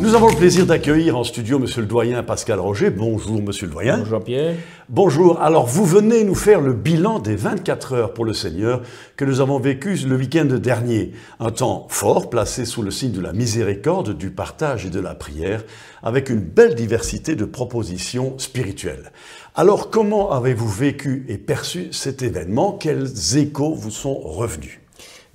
Nous avons le plaisir d'accueillir en studio Monsieur le Doyen Pascal Roger. Bonjour Monsieur le Doyen. Bonjour Jean-Pierre. Bonjour. Alors vous venez nous faire le bilan des 24 heures pour le Seigneur que nous avons vécu le week-end dernier. Un temps fort placé sous le signe de la miséricorde, du partage et de la prière, avec une belle diversité de propositions spirituelles. Alors comment avez-vous vécu et perçu cet événement? Quels échos vous sont revenus?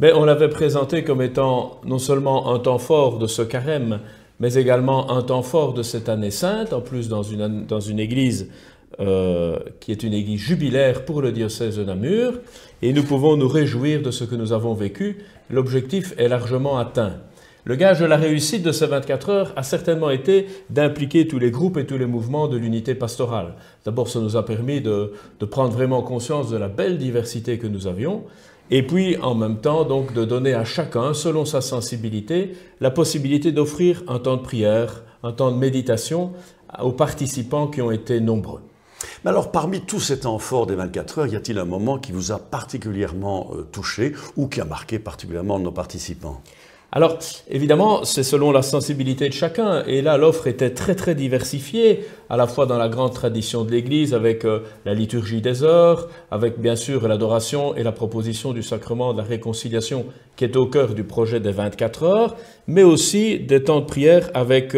On l'avait présenté comme étant non seulement un temps fort de ce carême, mais également un temps fort de cette année sainte, en plus dans une église qui est une église jubilaire pour le diocèse de Namur, et nous pouvons nous réjouir de ce que nous avons vécu. L'objectif est largement atteint. Le gage de la réussite de ces 24 heures a certainement été d'impliquer tous les groupes et tous les mouvements de l'unité pastorale. D'abord, ça nous a permis de prendre vraiment conscience de la belle diversité que nous avions, et puis en même temps donc de donner à chacun, selon sa sensibilité, la possibilité d'offrir un temps de prière, un temps de méditation aux participants qui ont été nombreux. Mais alors, parmi tous ces temps forts des 24 heures, y a-t-il un moment qui vous a particulièrement touché ou qui a marqué particulièrement nos participants? Alors, évidemment, c'est selon la sensibilité de chacun. Et là, l'offre était très diversifiée, à la fois dans la grande tradition de l'Église, avec la liturgie des heures, avec bien sûr l'adoration et la proposition du sacrement de la réconciliation, qui est au cœur du projet des 24 heures, mais aussi des temps de prière avec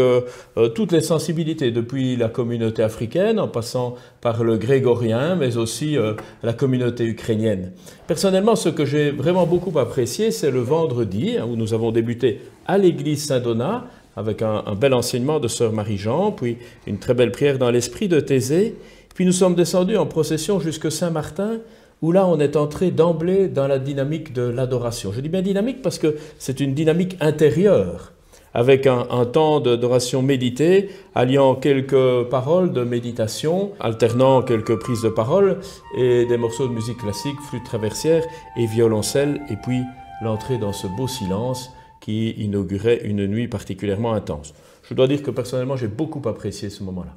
toutes les sensibilités, depuis la communauté africaine, en passant par le grégorien, mais aussi la communauté ukrainienne. Personnellement, ce que j'ai vraiment beaucoup apprécié, c'est le vendredi, où nous avons débuté à l'église Saint-Donat, avec un bel enseignement de sœur Marie-Jean, puis une très belle prière dans l'esprit de Thésée. Puis nous sommes descendus en procession jusqu'à Saint-Martin, où là on est entré d'emblée dans la dynamique de l'adoration. Je dis bien dynamique parce que c'est une dynamique intérieure, avec un temps d'adoration méditée, alliant quelques paroles de méditation, alternant quelques prises de parole, et des morceaux de musique classique, flûte traversière et violoncelle, et puis l'entrée dans ce beau silence qui inaugurait une nuit particulièrement intense. Je dois dire que personnellement, j'ai beaucoup apprécié ce moment-là.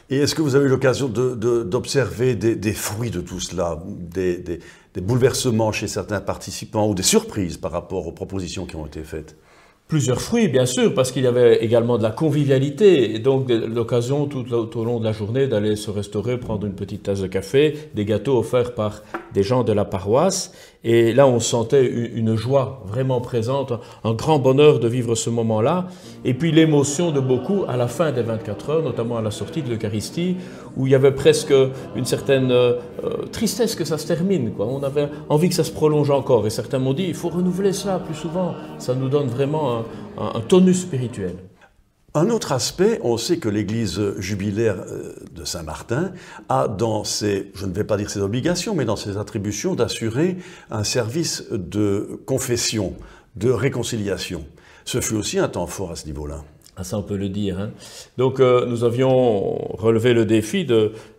Et est-ce que vous avez eu l'occasion d'observer des fruits de tout cela, des bouleversements chez certains participants ou des surprises par rapport aux propositions qui ont été faites? Plusieurs fruits, bien sûr, parce qu'il y avait également de la convivialité, et donc l'occasion tout au long de la journée d'aller se restaurer, prendre une petite tasse de café, des gâteaux offerts par des gens de la paroisse. Et là, on sentait une joie vraiment présente, un grand bonheur de vivre ce moment-là. Et puis l'émotion de beaucoup à la fin des 24 heures, notamment à la sortie de l'Eucharistie, où il y avait presque une certaine tristesse que ça se termine, quoi. On avait envie que ça se prolonge encore. Et certains m'ont dit, il faut renouveler cela plus souvent. Ça nous donne vraiment un tonus spirituel. Un autre aspect, on sait que l'Église jubilaire de Saint-Martin a dans ses, je ne vais pas dire ses obligations, mais dans ses attributions d'assurer un service de confession, de réconciliation. Ce fut aussi un temps fort à ce niveau-là. Ah, ça, on peut le dire, hein. Donc, nous avions relevé le défi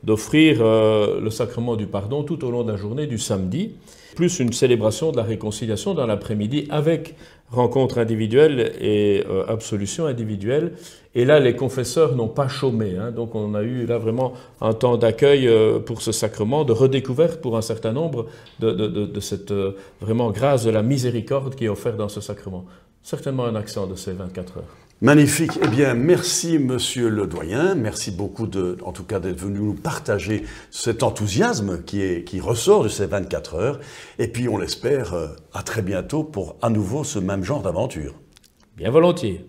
d'offrir le sacrement du pardon tout au long de la journée du samedi, plus une célébration de la réconciliation dans l'après-midi avec rencontre individuelle et absolution individuelle. Et là, les confesseurs n'ont pas chômé, hein. Donc, on a eu là vraiment un temps d'accueil pour ce sacrement, de redécouverte pour un certain nombre de cette vraiment grâce de la miséricorde qui est offerte dans ce sacrement. Certainement un accent de ces 24 heures. Magnifique. Eh bien, merci Monsieur le Doyen. Merci beaucoup en tout cas d'être venu nous partager cet enthousiasme qui ressort de ces 24 heures. Et puis, on l'espère, à très bientôt pour à nouveau ce même genre d'aventure. Bien volontiers.